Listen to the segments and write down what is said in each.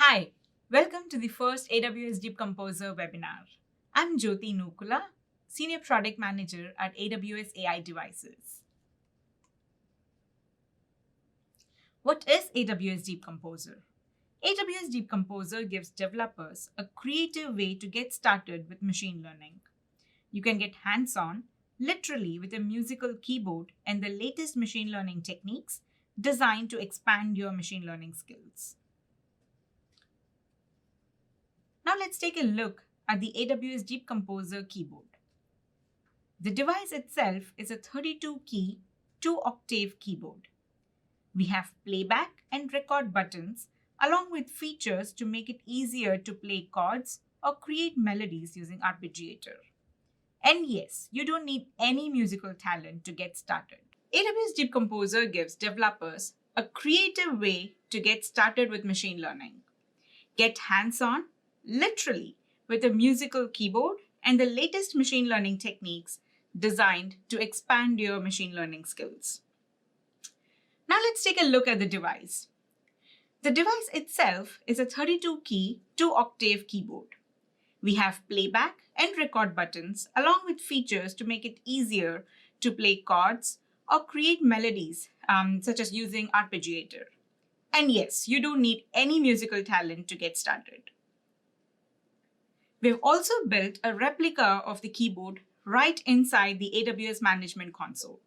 Hi, welcome to the first AWS DeepComposer webinar. I'm Jyoti Nukula, Senior Product Manager at AWS AI Devices. What is AWS DeepComposer? AWS DeepComposer gives developers a creative way to get started with machine learning. You can get hands-on, literally with a musical keyboard and the latest machine learning techniques designed to expand your machine learning skills. Now let's take a look at the AWS DeepComposer keyboard. The device itself is a 32-key, 2-octave keyboard. We have playback and record buttons along with features to make it easier to play chords or create melodies using Arpeggiator. And yes, you don't need any musical talent to get started. AWS DeepComposer gives developers a creative way to get started with machine learning. Get hands-on, literally, with a musical keyboard and the latest machine learning techniques designed to expand your machine learning skills. Now let's take a look at the device. The device itself is a 32-key, 2-octave keyboard. We have playback and record buttons along with features to make it easier to play chords or create melodies, such as using Arpeggiator. And yes, you don't need any musical talent to get started. We've also built a replica of the keyboard right inside the AWS Management Console,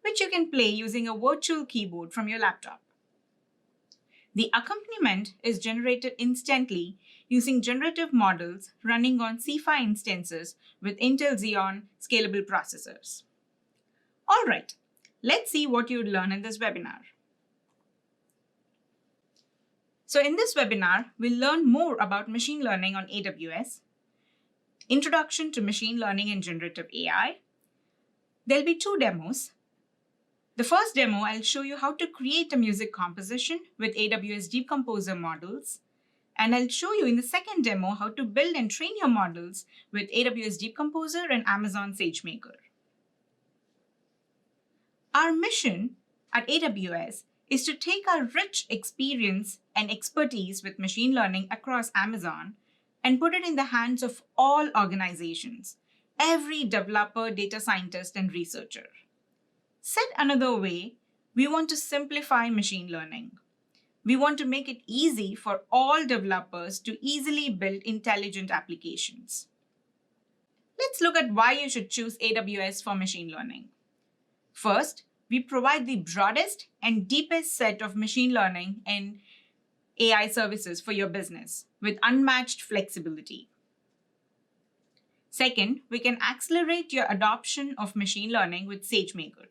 which you can play using a virtual keyboard from your laptop. The accompaniment is generated instantly using generative models running on C5 instances with Intel Xeon scalable processors. All right, let's see what you'd learn in this webinar. So in this webinar, we'll learn more about machine learning on AWS, Introduction to Machine Learning and Generative AI. There'll be two demos. The first demo, I'll show you how to create a music composition with AWS DeepComposer models. And I'll show you in the second demo how to build and train your models with AWS DeepComposer and Amazon SageMaker. Our mission at AWS is to take our rich experience and expertise with machine learning across Amazon and put it in the hands of all organizations, every developer, data scientist, and researcher. Said another way, we want to simplify machine learning. We want to make it easy for all developers to easily build intelligent applications. Let's look at why you should choose AWS for machine learning. First, we provide the broadest and deepest set of machine learning and AI services for your business with unmatched flexibility. Second, we can accelerate your adoption of machine learning with SageMaker.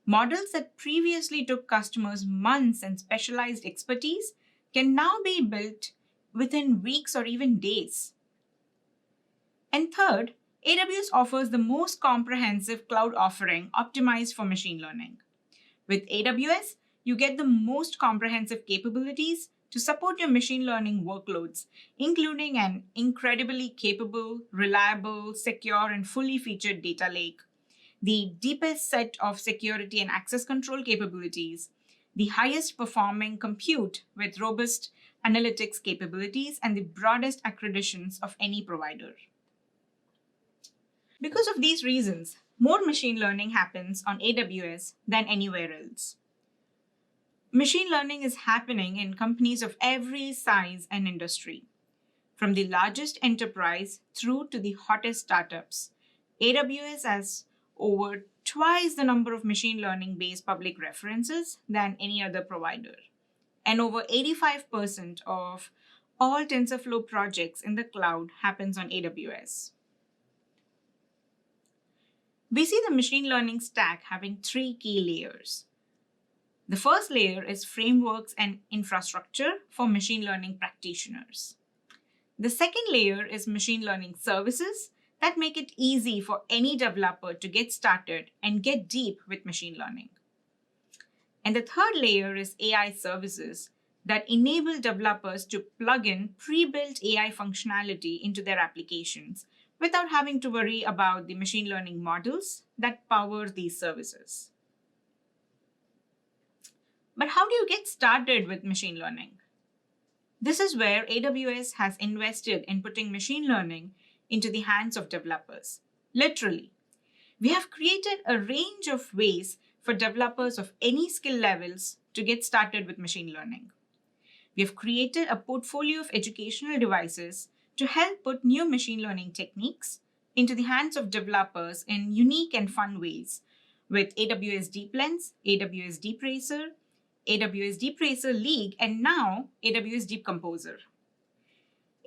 Models that previously took customers months and specialized expertise can now be built within weeks or even days. And third, AWS offers the most comprehensive cloud offering optimized for machine learning. With AWS, you get the most comprehensive capabilities to support your machine learning workloads, including an incredibly capable, reliable, secure, and fully featured data lake, the deepest set of security and access control capabilities, the highest performing compute with robust analytics capabilities, and the broadest accreditations of any provider. Because of these reasons, more machine learning happens on AWS than anywhere else. Machine learning is happening in companies of every size and industry. From the largest enterprise through to the hottest startups, AWS has over twice the number of machine learning-based public references than any other provider. And over 85% of all TensorFlow projects in the cloud happens on AWS. We see the machine learning stack having three key layers. The first layer is frameworks and infrastructure for machine learning practitioners. The second layer is machine learning services that make it easy for any developer to get started and get deep with machine learning. And the third layer is AI services that enable developers to plug in pre-built AI functionality into their applications without having to worry about the machine learning models that power these services. But how do you get started with machine learning? This is where AWS has invested in putting machine learning into the hands of developers. Literally, we have created a range of ways for developers of any skill levels to get started with machine learning. We have created a portfolio of educational devices to help put new machine learning techniques into the hands of developers in unique and fun ways with AWS DeepLens, AWS DeepRacer, AWS DeepRacer League, and now AWS DeepComposer.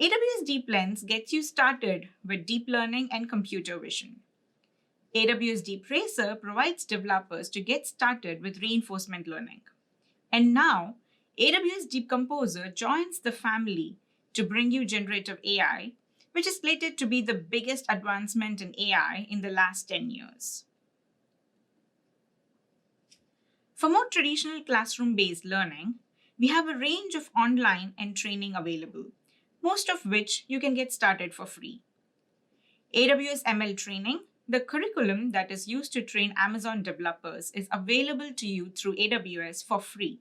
AWS DeepLens gets you started with deep learning and computer vision. AWS DeepRacer provides developers to get started with reinforcement learning. And now, AWS DeepComposer joins the family to bring you generative AI, which is slated to be the biggest advancement in AI in the last 10 years. For more traditional classroom-based learning, we have a range of online and training available, most of which you can get started for free. AWS ML Training, the curriculum that is used to train Amazon developers, is available to you through AWS for free.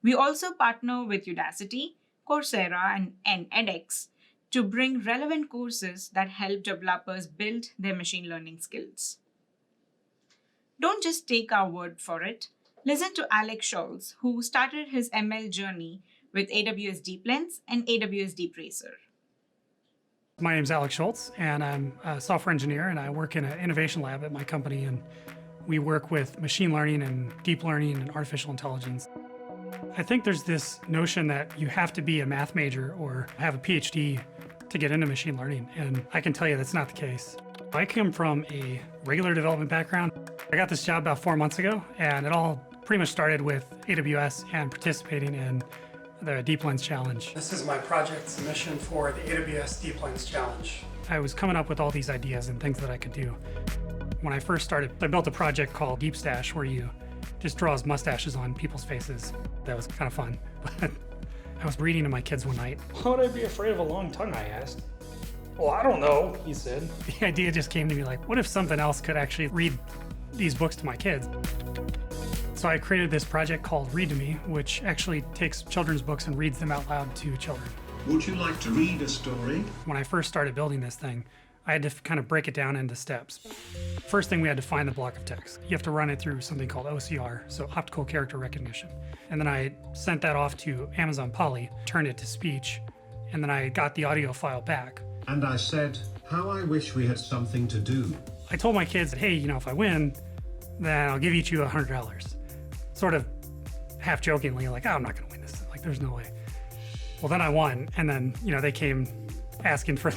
We also partner with Udacity, Coursera, and edX to bring relevant courses that help developers build their machine learning skills. Don't just take our word for it. Listen to Alec Scholes, who started his ML journey with AWS DeepLens and AWS DeepRacer. My name is Alec Scholes, and I'm a software engineer, and I work in an innovation lab at my company, and we work with machine learning and deep learning and artificial intelligence. I think there's this notion that you have to be a math major or have a PhD to get into machine learning, and I can tell you that's not the case. I come from a regular development background. I got this job about 4 months ago, and it all pretty much started with AWS and participating in the DeepLens Challenge. This is my project submission for the AWS DeepLens Challenge. I was coming up with all these ideas and things that I could do. When I first started, I built a project called DeepStash where you just draws mustaches on people's faces. That was kind of fun. But I was reading to my kids one night. Why would I be afraid of a long tongue, I asked. Well, I don't know, he said. The idea just came to me like, what if something else could actually read these books to my kids? So I created this project called Read to Me, which actually takes children's books and reads them out loud to children. Would you like to read a story? When I first started building this thing, I had to kind of break it down into steps. First thing, we had to find the block of text. You have to run it through something called OCR, so optical character recognition. And then I sent that off to Amazon Poly, turned it to speech, and then I got the audio file back. And I said, how I wish we had something to do. I told my kids that, hey, if I win, then I'll give each you $100. Sort of half jokingly, like, oh, I'm not gonna win this. Like, there's no way. Well, then I won, and then, they came asking for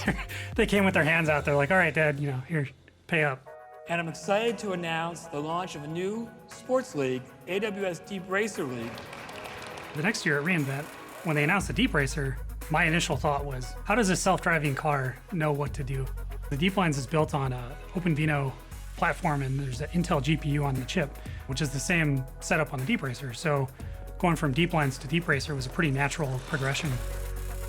they came with their hands out. They're like, all right, Dad, here, pay up. And I'm excited to announce the launch of a new sports league, AWS DeepRacer League. The next year at reInvent, when they announced the DeepRacer, my initial thought was, how does a self-driving car know what to do? The DeepLens is built on a OpenVINO platform, and there's an Intel GPU on the chip, which is the same setup on the DeepRacer. So going from DeepLens to DeepRacer was a pretty natural progression.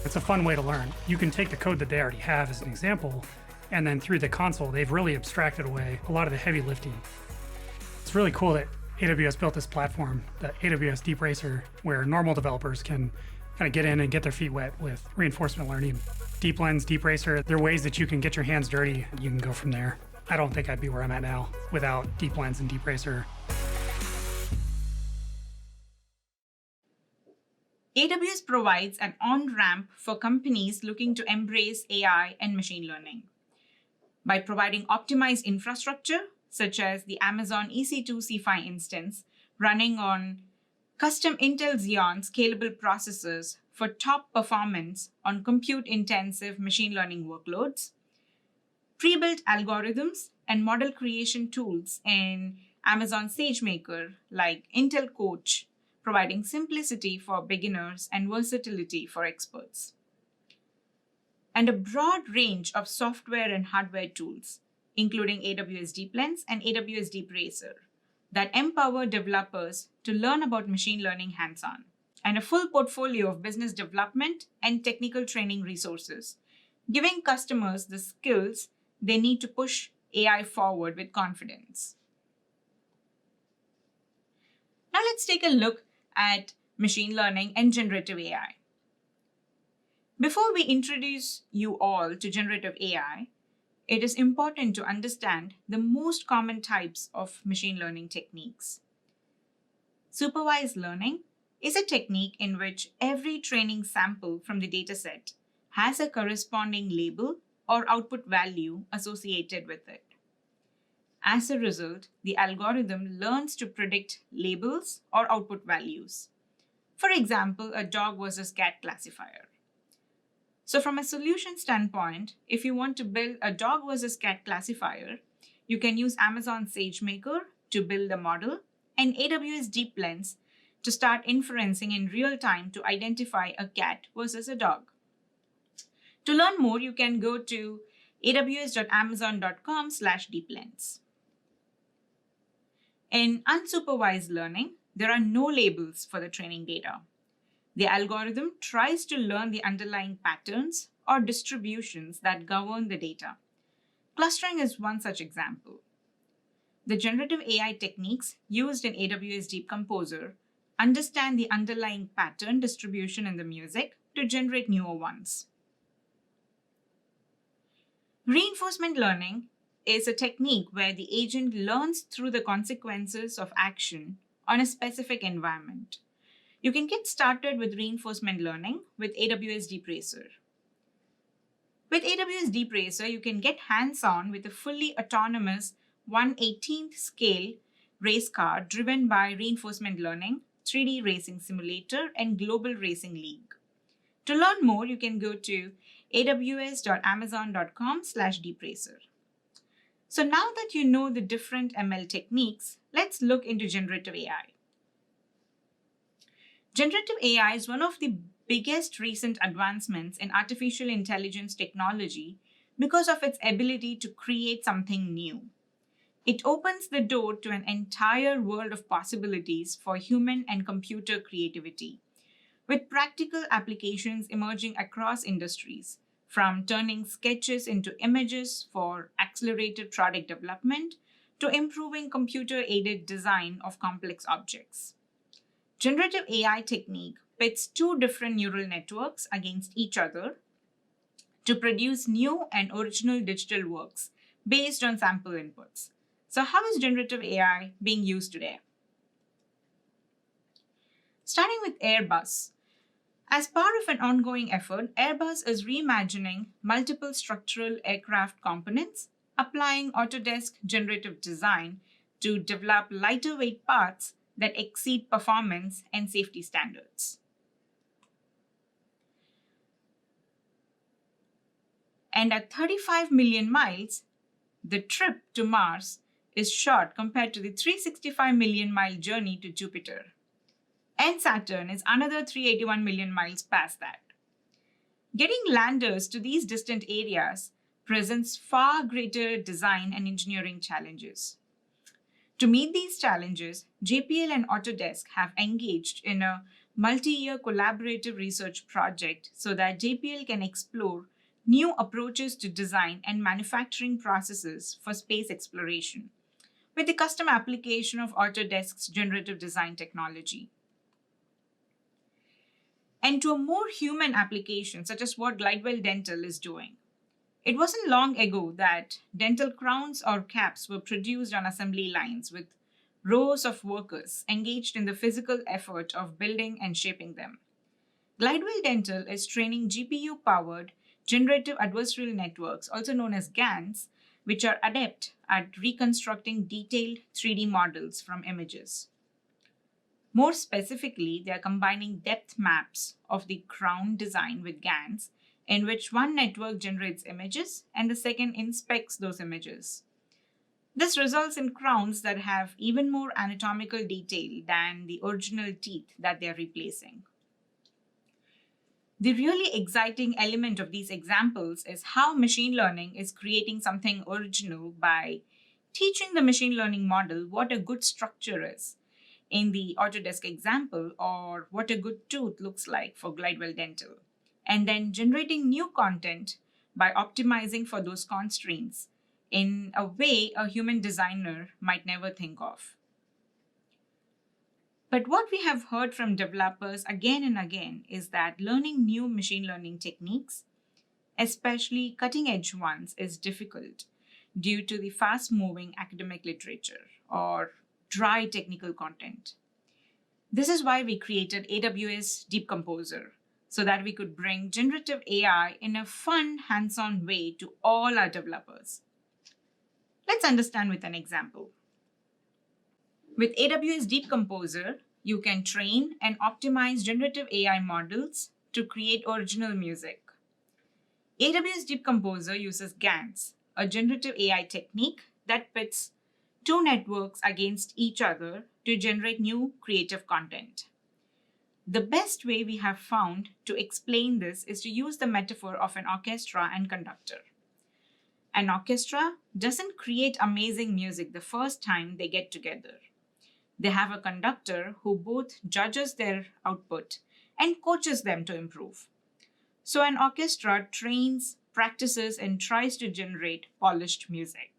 It's a fun way to learn. You can take the code that they already have as an example, and then through the console, they've really abstracted away a lot of the heavy lifting. It's really cool that AWS built this platform, the AWS DeepRacer, where normal developers can kind of get in and get their feet wet with reinforcement learning. DeepLens, DeepRacer, they're ways that you can get your hands dirty, and you can go from there. I don't think I'd be where I'm at now without DeepLens and DeepRacer. AWS provides an on-ramp for companies looking to embrace AI and machine learning. By providing optimized infrastructure, such as the Amazon EC2 C5 instance running on custom Intel Xeon scalable processors for top performance on compute-intensive machine learning workloads, pre-built algorithms and model creation tools in Amazon SageMaker like Intel Coach, providing simplicity for beginners and versatility for experts. And a broad range of software and hardware tools, including AWS DeepLens and AWS DeepRacer, that empower developers to learn about machine learning hands-on, and a full portfolio of business development and technical training resources, giving customers the skills they need to push AI forward with confidence. Now let's take a look at machine learning and generative AI. Before we introduce you all to generative AI, it is important to understand the most common types of machine learning techniques. Supervised learning is a technique in which every training sample from the dataset has a corresponding label or output value associated with it. As a result, the algorithm learns to predict labels or output values. For example, a dog versus cat classifier. So from a solution standpoint, if you want to build a dog versus cat classifier, you can use Amazon SageMaker to build the model and AWS Deep Lens to start inferencing in real time to identify a cat versus a dog. To learn more, you can go to aws.amazon.com/deeplens. In unsupervised learning, there are no labels for the training data. The algorithm tries to learn the underlying patterns or distributions that govern the data. Clustering is one such example. The generative AI techniques used in AWS DeepComposer understand the underlying pattern distribution in the music to generate newer ones. Reinforcement learning is a technique where the agent learns through the consequences of action on a specific environment. You can get started with reinforcement learning with AWS DeepRacer. With AWS DeepRacer, you can get hands-on with a fully autonomous 1/18th scale race car driven by reinforcement learning, 3D racing simulator, and global racing league. To learn more, you can go to aws.amazon.com/deepracer. So now that you know the different ML techniques, let's look into generative AI. Generative AI is one of the biggest recent advancements in artificial intelligence technology because of its ability to create something new. It opens the door to an entire world of possibilities for human and computer creativity, with practical applications emerging across industries, from turning sketches into images for accelerated product development to improving computer-aided design of complex objects. Generative AI technique pits two different neural networks against each other to produce new and original digital works based on sample inputs. So how is generative AI being used today? Starting with Airbus. As part of an ongoing effort, Airbus is reimagining multiple structural aircraft components, applying Autodesk generative design to develop lighter weight parts that exceed performance and safety standards. And at 35 million miles, the trip to Mars is short compared to the 365 million mile journey to Jupiter. And Saturn is another 381 million miles past that. Getting landers to these distant areas presents far greater design and engineering challenges. To meet these challenges, JPL and Autodesk have engaged in a multi-year collaborative research project so that JPL can explore new approaches to design and manufacturing processes for space exploration, with the custom application of Autodesk's generative design technology. And to a more human application, such as what Glidewell Dental is doing. It wasn't long ago that dental crowns or caps were produced on assembly lines with rows of workers engaged in the physical effort of building and shaping them. Glidewell Dental is training GPU-powered generative adversarial networks, also known as GANs, which are adept at reconstructing detailed 3D models from images. More specifically, they are combining depth maps of the crown design with GANs, in which one network generates images and the second inspects those images. This results in crowns that have even more anatomical detail than the original teeth that they are replacing. The really exciting element of these examples is how machine learning is creating something original by teaching the machine learning model what a good structure is in the Autodesk example, or what a good tooth looks like for Glidewell Dental, and then generating new content by optimizing for those constraints in a way a human designer might never think of. But what we have heard from developers again and again is that learning new machine learning techniques, especially cutting-edge ones, is difficult due to the fast-moving academic literature or dry technical content. This is why we created AWS DeepComposer, so that we could bring generative AI in a fun, hands-on way to all our developers. Let's understand with an example. With AWS DeepComposer, you can train and optimize generative AI models to create original music. AWS DeepComposer uses GANs, a generative AI technique that pits two networks against each other to generate new creative content. The best way we have found to explain this is to use the metaphor of an orchestra and conductor. An orchestra doesn't create amazing music the first time they get together. They have a conductor who both judges their output and coaches them to improve. So an orchestra trains, practices, and tries to generate polished music.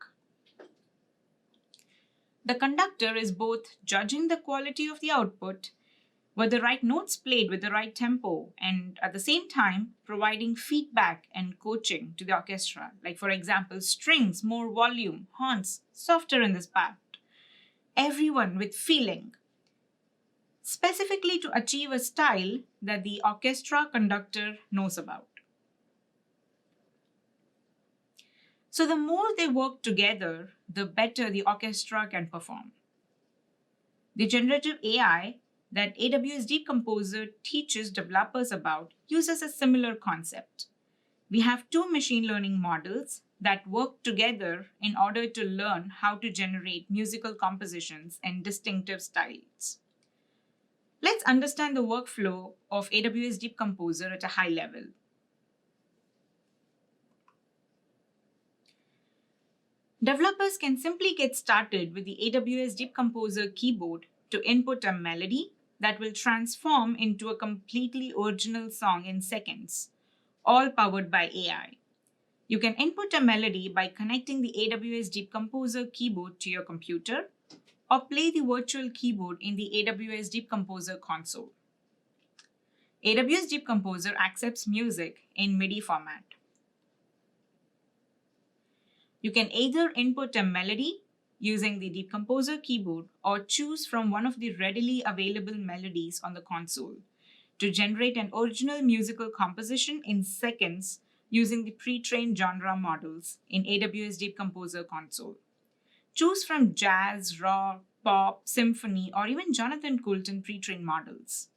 The conductor is both judging the quality of the output, were the right notes played with the right tempo, and at the same time providing feedback and coaching to the orchestra. Like, for example, strings, more volume, horns, softer in this part. Everyone with feeling, specifically to achieve a style that the orchestra conductor knows about. So the more they work together, the better the orchestra can perform. The generative AI that AWS DeepComposer teaches developers about uses a similar concept. We have two machine learning models that work together in order to learn how to generate musical compositions and distinctive styles. Let's understand the workflow of AWS DeepComposer at a high level. Developers can simply get started with the AWS DeepComposer keyboard to input a melody that will transform into a completely original song in seconds, all powered by AI. You can input a melody by connecting the AWS DeepComposer keyboard to your computer or play the virtual keyboard in the AWS DeepComposer console. AWS DeepComposer accepts music in MIDI format. You can either input a melody using the DeepComposer keyboard or choose from one of the readily available melodies on the console to generate an original musical composition in seconds using the pre-trained genre models in AWS DeepComposer console. Choose from jazz, rock, pop, symphony, or even Jonathan Coulton pre-trained models.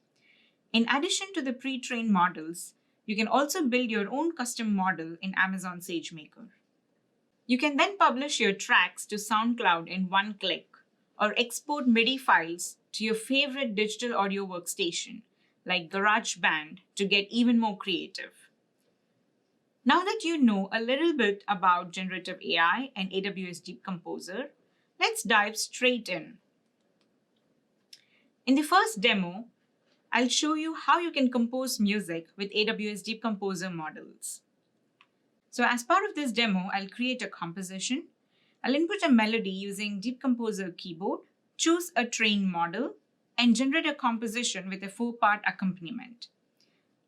In addition to the pre-trained models, you can also build your own custom model in Amazon SageMaker. You can then publish your tracks to SoundCloud in one click, or export MIDI files to your favorite digital audio workstation, like GarageBand, to get even more creative. Now that you know a little bit about generative AI and AWS DeepComposer, let's dive straight in. In the first demo, I'll show you how you can compose music with AWS DeepComposer models. So as part of this demo, I'll create a composition. I'll input a melody using DeepComposer keyboard, choose a trained model, and generate a composition with a 4-part accompaniment.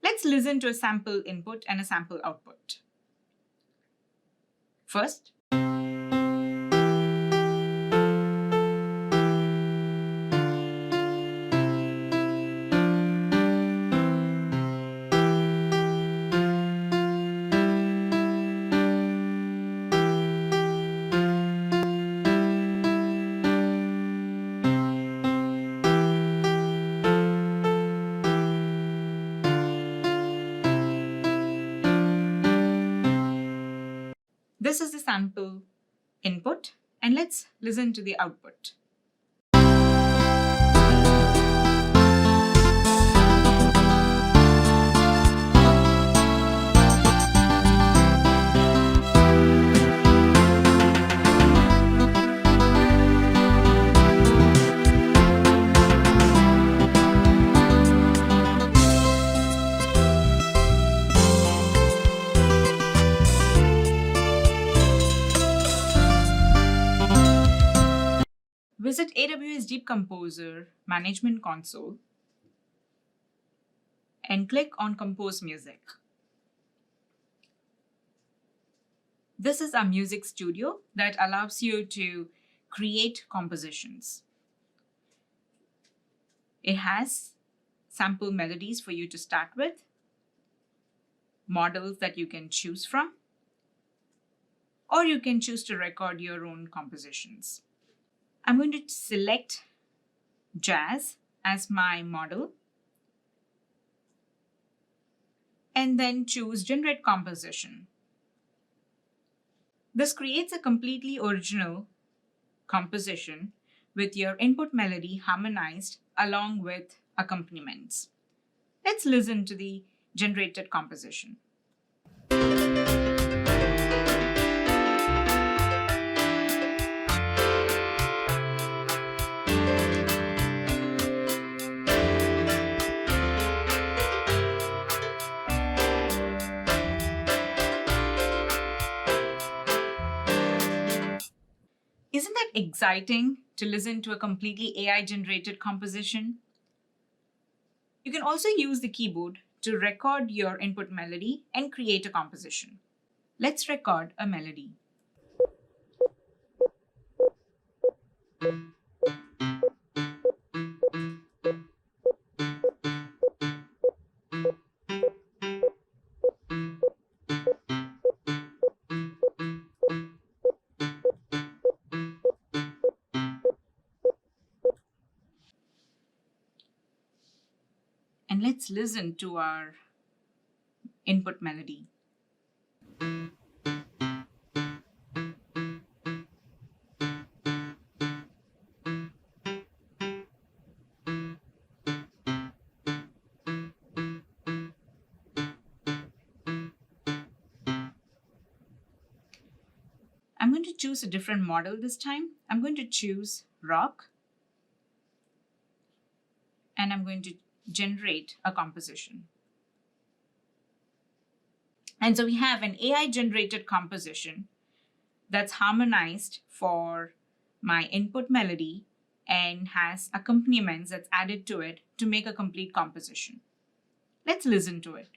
Let's listen to a sample input and a sample output. First, this is the sample input, and let's listen to the output. visit AWS DeepComposer Management Console and click on Compose Music. This is our music studio that allows you to create compositions. It has sample melodies for you to start with, models that you can choose from, or you can choose to record your own compositions. I'm going to select jazz as my model and then choose Generate Composition. This creates a completely original composition with your input melody harmonized along with accompaniments. Let's listen to the generated composition. Isn't that exciting to listen to a completely AI-generated composition? You can also use the keyboard to record your input melody and create a composition. Let's record a melody. And let's listen to our input melody. I'm going to choose a different model this time. I'm going to choose rock, and I'm going to generate a composition. And so we have an AI-generated composition that's harmonized for my input melody and has accompaniments that's added to it to make a complete composition. Let's listen to it.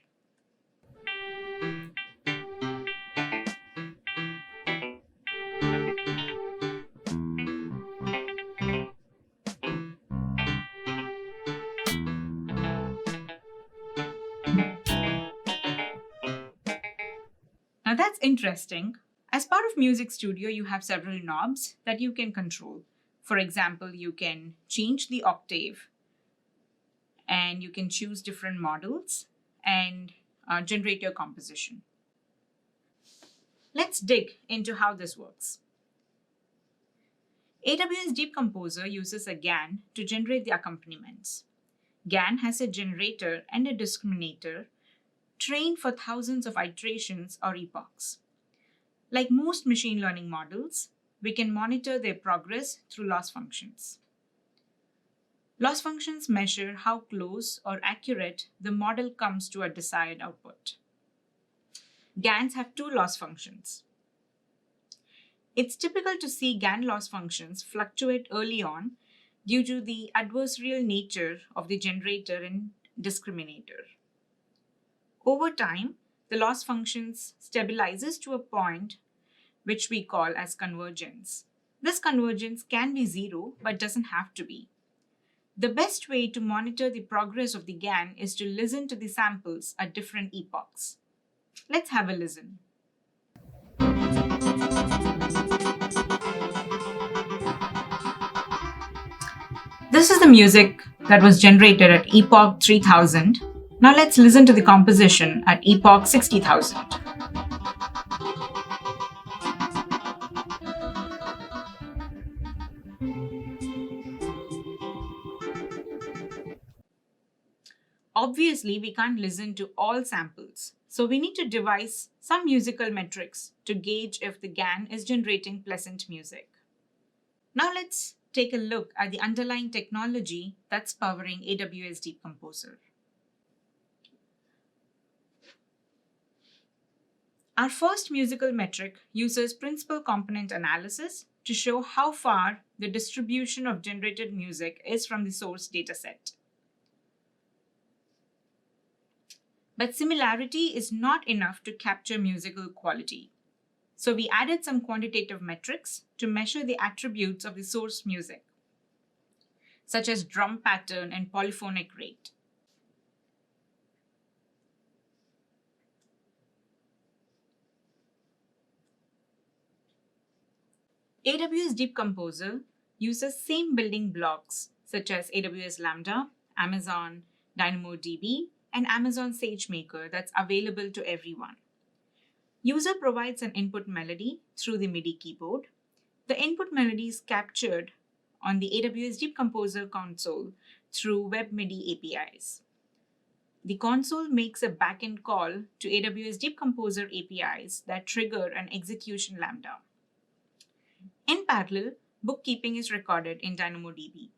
Now that's interesting. As part of Music Studio, you have several knobs that you can control. For example, you can change the octave and you can choose different models and generate your composition. Let's dig into how this works. AWS DeepComposer uses a GAN to generate the accompaniments. GAN has a generator and a discriminator trained for thousands of iterations or epochs. Like most machine learning models, we can monitor their progress through loss functions. Loss functions measure how close or accurate the model comes to a desired output. GANs have two loss functions. It's typical to see GAN loss functions fluctuate early on due to the adversarial nature of the generator and discriminator. Over time, the loss functions stabilizes to a point which we call as convergence. This convergence can be zero, but doesn't have to be. The best way to monitor the progress of the GAN is to listen to the samples at different epochs. Let's have a listen. This is the music that was generated at epoch 3000. Now let's listen to the composition at epoch 60,000. Obviously, we can't listen to all samples, so we need to devise some musical metrics to gauge if the GAN is generating pleasant music. Now let's take a look at the underlying technology that's powering AWS DeepComposer. Our first musical metric uses principal component analysis to show how far the distribution of generated music is from the source dataset. But similarity is not enough to capture musical quality. So we added some quantitative metrics to measure the attributes of the source music, such as drum pattern and polyphonic rate. AWS DeepComposer uses same building blocks such as AWS Lambda, Amazon DynamoDB, and Amazon SageMaker that's available to everyone. User provides an input melody through the MIDI keyboard. The input melody is captured on the AWS DeepComposer console through Web MIDI APIs. The console makes a backend call to AWS DeepComposer APIs that trigger an execution lambda. In parallel, bookkeeping is recorded in DynamoDB.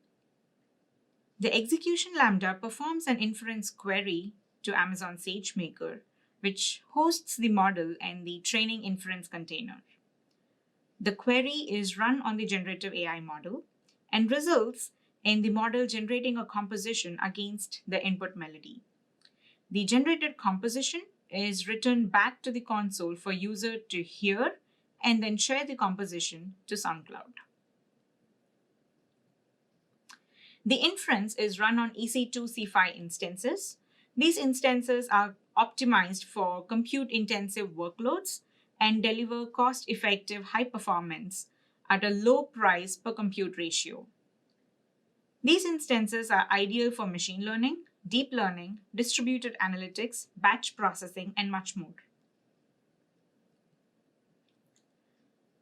The execution lambda performs an inference query to Amazon SageMaker, which hosts the model and the training inference container. The query is run on the generative AI model and results in the model generating a composition against the input melody. The generated composition is returned back to the console for user to hear and then share the composition to SoundCloud. The inference is run on EC2 C5 instances. These instances are optimized for compute-intensive workloads and deliver cost-effective high performance at a low price per compute ratio. These instances are ideal for machine learning, deep learning, distributed analytics, batch processing, and much more.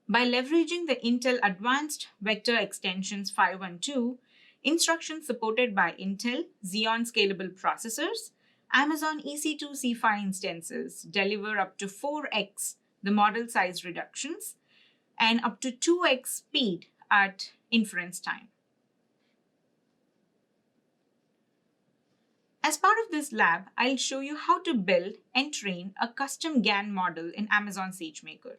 By leveraging the Intel Advanced Vector Extensions 512, instructions supported by Intel Xeon Scalable processors, Amazon EC2 C5 instances deliver up to 4x the model size reductions and up to 2x speed at inference time. As part of this lab, I'll show you how to build and train a custom GAN model in Amazon SageMaker.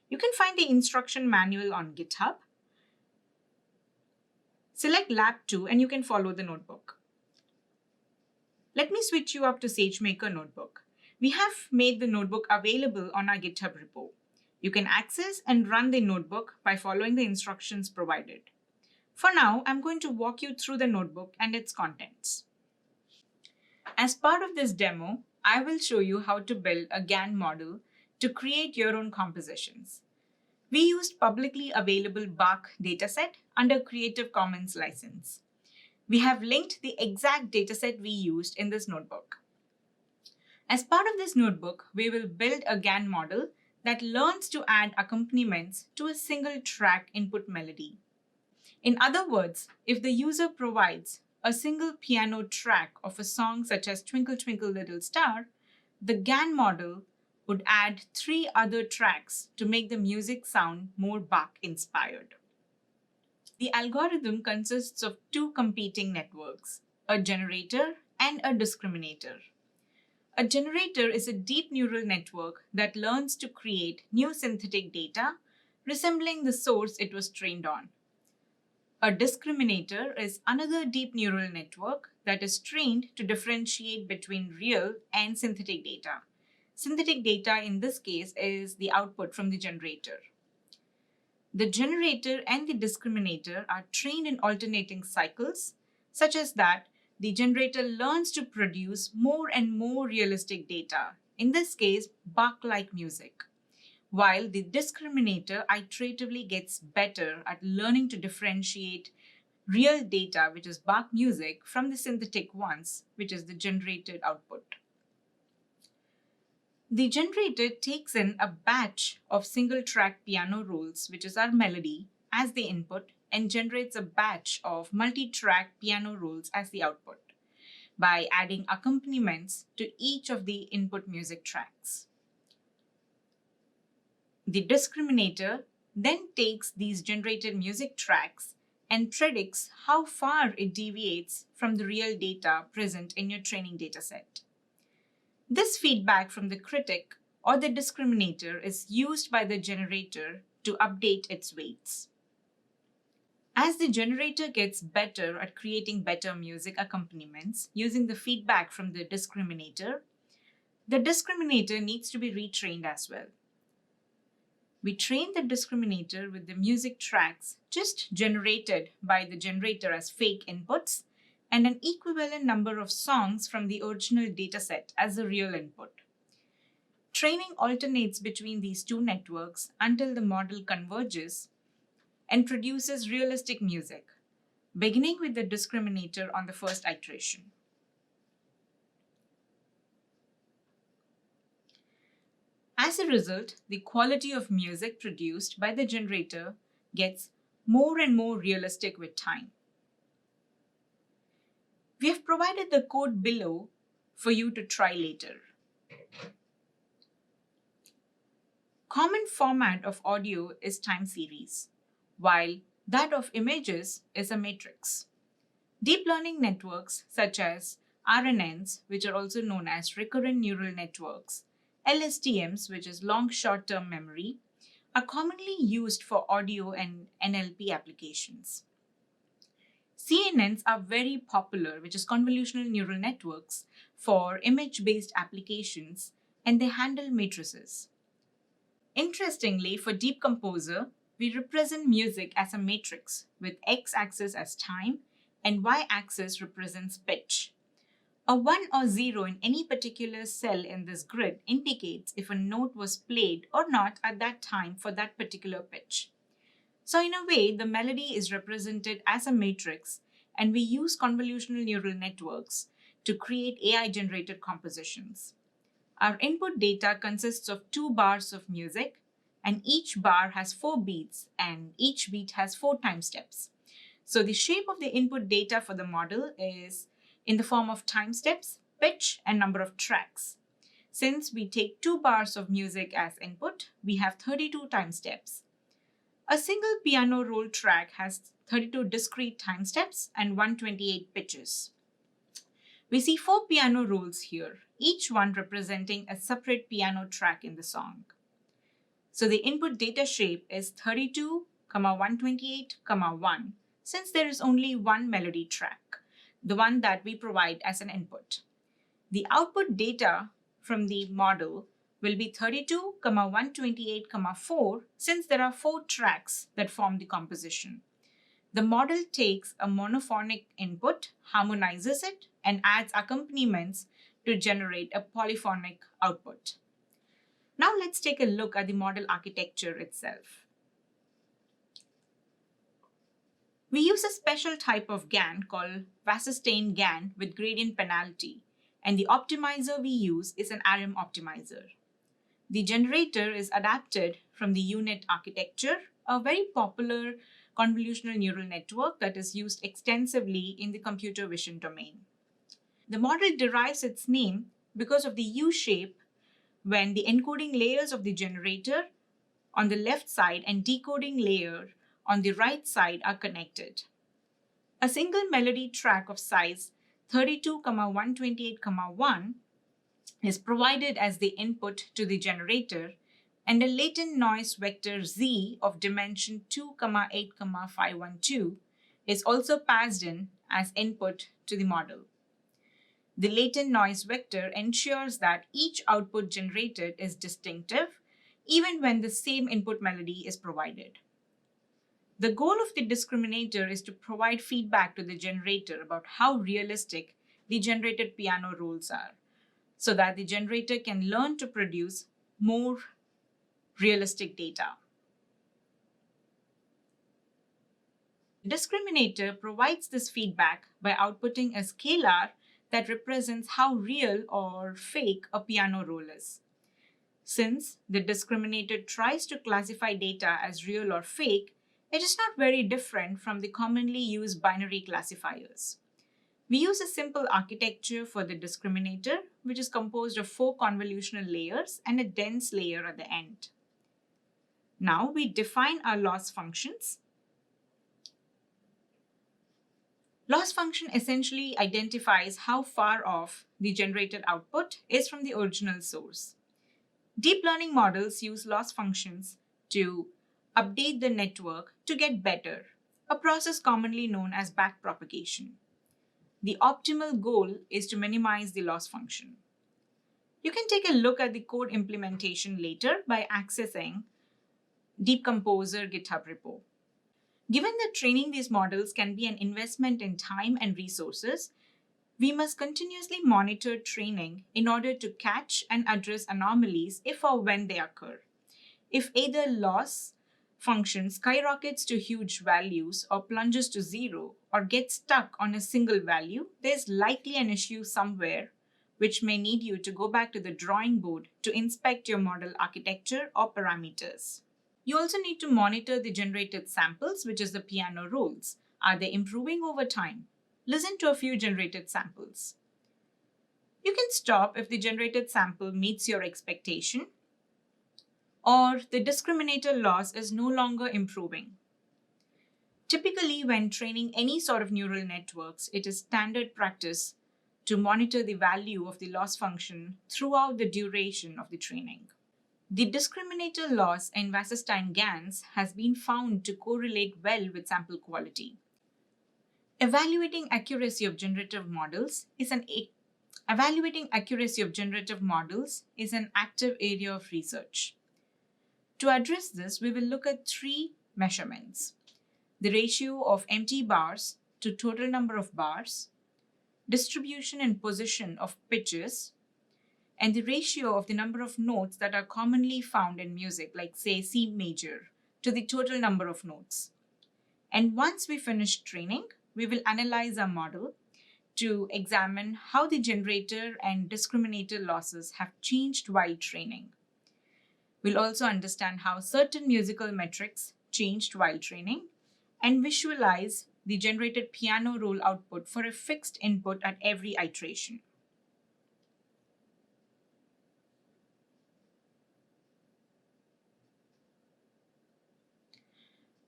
You can find the instruction manual on GitHub. Select Lab 2 and you can follow the notebook. Let me switch you up to SageMaker Notebook. We have made the notebook available on our GitHub repo. You can access and run the notebook by following the instructions provided. For now, I'm going to walk you through the notebook and its contents. As part of this demo, I will show you how to build a GAN model to create your own compositions. We used publicly available Bach dataset under Creative Commons license. We have linked the exact dataset we used in this notebook. As part of this notebook, we will build a GAN model that learns to add accompaniments to a single track input melody. In other words, if the user provides a single piano track of a song such as Twinkle Twinkle Little Star, the GAN model would add 3 other tracks to make the music sound more Bach-inspired. The algorithm consists of 2 competing networks, a generator and a discriminator. A generator is a deep neural network that learns to create new synthetic data resembling the source it was trained on. A discriminator is another deep neural network that is trained to differentiate between real and synthetic data. Synthetic data in this case is the output from the generator. The generator and the discriminator are trained in alternating cycles, such as that the generator learns to produce more and more realistic data, in this case, Bach-like music, while the discriminator iteratively gets better at learning to differentiate real data, which is Bach music, from the synthetic ones, which is the generated output. The generator takes in a batch of single-track piano rolls, which is our melody, as the input and generates a batch of multi-track piano rolls as the output by adding accompaniments to each of the input music tracks. The discriminator then takes these generated music tracks and predicts how far it deviates from the real data present in your training dataset. This feedback from the critic or the discriminator is used by the generator to update its weights. As the generator gets better at creating better music accompaniments using the feedback from the discriminator needs to be retrained as well. We train the discriminator with the music tracks just generated by the generator as fake inputs and an equivalent number of songs from the original dataset as the real input. Training alternates between these two networks until the model converges and produces realistic music, beginning with the discriminator on the first iteration. As a result, the quality of music produced by the generator gets more and more realistic with time. We have provided the code below for you to try later. Common format of audio is time series, while that of images is a matrix. Deep learning networks such as RNNs, which are also known as recurrent neural networks, LSTMs, which is long short-term memory, are commonly used for audio and NLP applications. CNNs are very popular, which is convolutional neural networks, for image-based applications, and they handle matrices. Interestingly, for DeepComposer, we represent music as a matrix with x-axis as time and y-axis represents pitch. A 1 or 0 in any particular cell in this grid indicates if a note was played or not at that time for that particular pitch. So in a way, the melody is represented as a matrix, and we use convolutional neural networks to create AI-generated compositions. Our input data consists of 2 bars of music, and each bar has 4 beats, and each beat has 4 time steps. So the shape of the input data for the model is in the form of time steps, pitch, and number of tracks. Since we take 2 bars of music as input, we have 32 time steps. A single piano roll track has 32 discrete time steps and 128 pitches. We see 4 piano rolls here, each one representing a separate piano track in the song. So the input data shape is 32, 128, 1, since there is only one melody track, the one that we provide as an input. The output data from the model will be 32, 128, 4, since there are 4 tracks that form the composition. The model takes a monophonic input, harmonizes it, and adds accompaniments to generate a polyphonic output. Now let's take a look at the model architecture itself. We use a special type of GAN called Wasserstein GAN with gradient penalty, and the optimizer we use is an RM optimizer. The generator is adapted from the UNIT architecture, a very popular convolutional neural network that is used extensively in the computer vision domain. The model derives its name because of the U shape when the encoding layers of the generator on the left side and decoding layer on the right side are connected. A single melody track of size 32, 128, 1 is provided as the input to the generator, and a latent noise vector Z of dimension 2, 8, 512 is also passed in as input to the model. The latent noise vector ensures that each output generated is distinctive, even when the same input melody is provided. The goal of the discriminator is to provide feedback to the generator about how realistic the generated piano rolls are, so that the generator can learn to produce more realistic data. The discriminator provides this feedback by outputting a scalar that represents how real or fake a piano roll is. Since the discriminator tries to classify data as real or fake, it is not very different from the commonly used binary classifiers. We use a simple architecture for the discriminator, which is composed of 4 convolutional layers and a dense layer at the end. Now we define our loss functions. Loss function essentially identifies how far off the generated output is from the original source. Deep learning models use loss functions to update the network to get better, a process commonly known as backpropagation. The optimal goal is to minimize the loss function. You can take a look at the code implementation later by accessing DeepComposer GitHub repo. Given that training these models can be an investment in time and resources, we must continuously monitor training in order to catch and address anomalies if or when they occur. If either loss function skyrockets to huge values or plunges to zero or gets stuck on a single value, there's likely an issue somewhere which may need you to go back to the drawing board to inspect your model architecture or parameters. You also need to monitor the generated samples, which is the piano rolls. Are they improving over time? Listen to a few generated samples. You can stop if the generated sample meets your expectation or the discriminator loss is no longer improving. Typically, when training any sort of neural networks, it is standard practice to monitor the value of the loss function throughout the duration of the training. The discriminator loss in Wasserstein-Ganz has been found to correlate well with sample quality. Evaluating accuracy of generative models is an active area of research. To address this, we will look at three measurements: the ratio of empty bars to total number of bars, distribution and position of pitches, and the ratio of the number of notes that are commonly found in music, like say C major, to the total number of notes. And once we finish training, we will analyze our model to examine how the generator and discriminator losses have changed while training. We'll also understand how certain musical metrics changed while training and visualize the generated piano roll output for a fixed input at every iteration.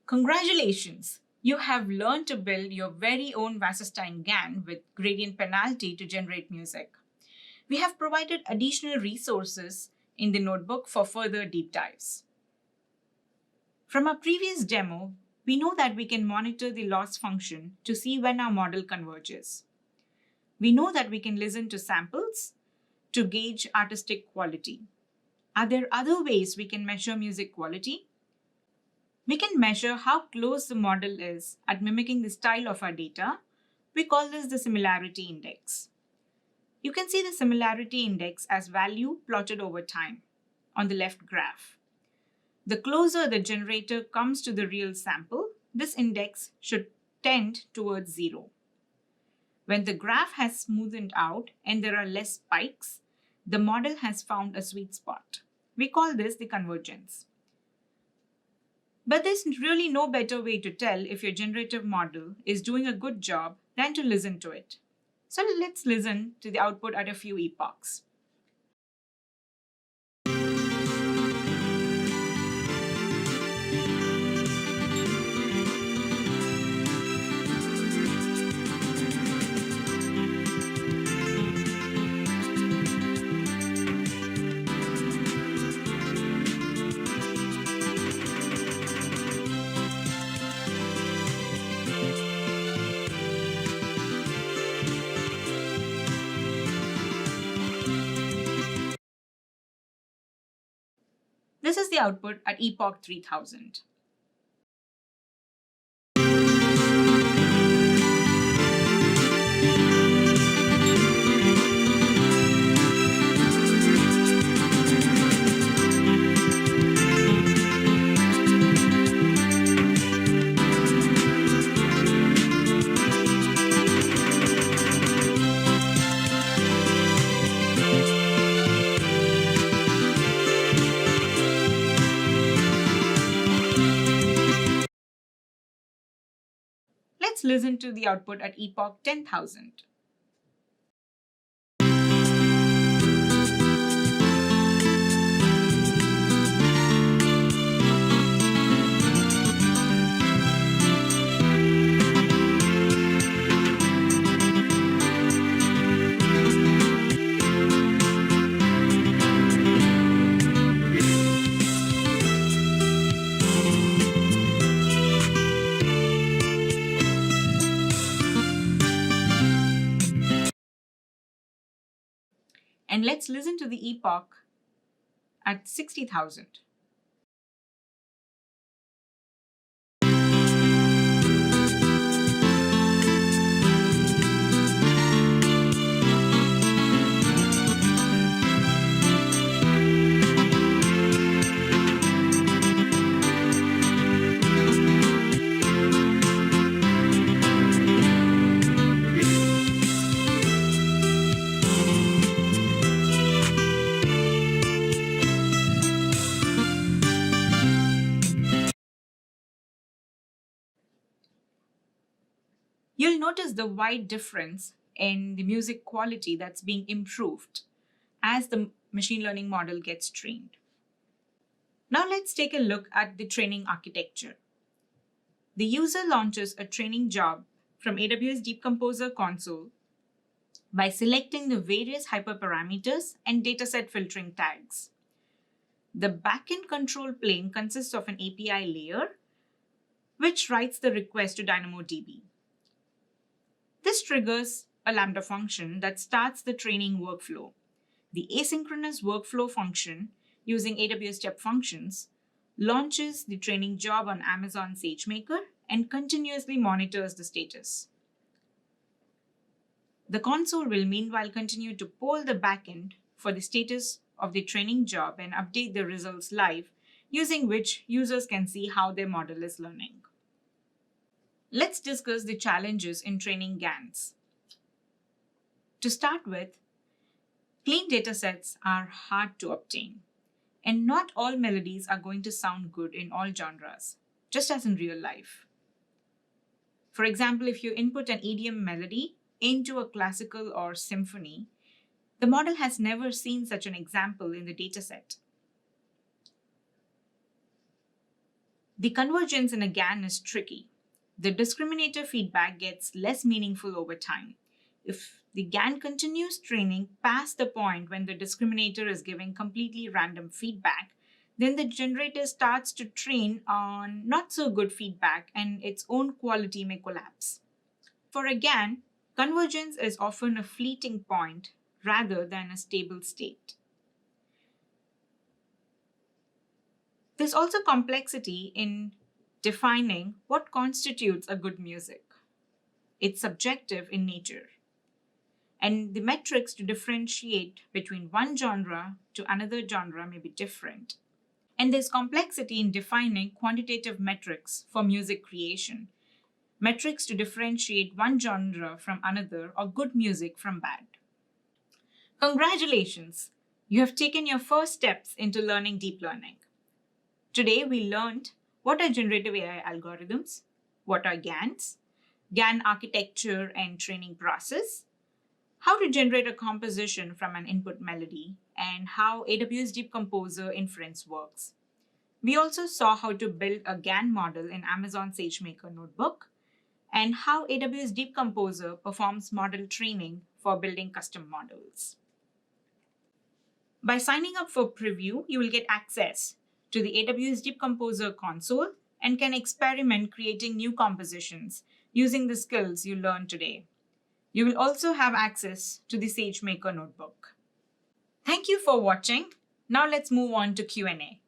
Congratulations! You have learned to build your very own Wasserstein-Ganz with gradient penalty to generate music. We have provided additional resources in the notebook for further deep dives. From our previous demo, we know that we can monitor the loss function to see when our model converges. We know that we can listen to samples to gauge artistic quality. Are there other ways we can measure music quality? We can measure how close the model is at mimicking the style of our data. We call this the Similarity Index. You can see the Similarity Index as value plotted over time on the left graph. The closer the generator comes to the real sample, this index should tend towards zero. When the graph has smoothened out and there are less spikes, the model has found a sweet spot. We call this the convergence. But there's really no better way to tell if your generative model is doing a good job than to listen to it. So let's listen to the output at a few epochs. This is the output at epoch 3000. Let's listen to the output at epoch 10,000. And let's listen to the epoch at 60,000. You'll notice the wide difference in the music quality that's being improved as the machine learning model gets trained. Now let's take a look at the training architecture. The user launches a training job from AWS DeepComposer console by selecting the various hyperparameters and dataset filtering tags. The backend control plane consists of an API layer, which writes the request to DynamoDB. This triggers a Lambda function that starts the training workflow. The asynchronous workflow function, using AWS step functions, launches the training job on Amazon SageMaker and continuously monitors the status. The console will meanwhile continue to poll the backend for the status of the training job and update the results live, using which users can see how their model is learning. Let's discuss the challenges in training GANs. To start with, clean datasets are hard to obtain, and not all melodies are going to sound good in all genres, just as in real life. For example, if you input an EDM melody into a classical or symphony, the model has never seen such an example in the dataset. The convergence in a GAN is tricky. The discriminator feedback gets less meaningful over time. If the GAN continues training past the point when the discriminator is giving completely random feedback, then the generator starts to train on not so good feedback and its own quality may collapse. For a GAN, convergence is often a fleeting point rather than a stable state. There's also complexity in defining what constitutes a good music. It's subjective in nature, and the metrics to differentiate between one genre to another genre may be different. And there's complexity in defining quantitative metrics for music creation, metrics to differentiate one genre from another or good music from bad. Congratulations! You have taken your first steps into learning deep learning. Today we learned what are generative AI algorithms, what are GANs, GAN architecture and training process, how to generate a composition from an input melody, and how AWS DeepComposer inference works. We also saw how to build a GAN model in Amazon SageMaker Notebook, and how AWS DeepComposer performs model training for building custom models. By signing up for Preview, you will get access to the AWS DeepComposer console and can experiment creating new compositions using the skills you learned today. You will also have access to the SageMaker Notebook. Thank you for watching. Now let's move on to Q&A.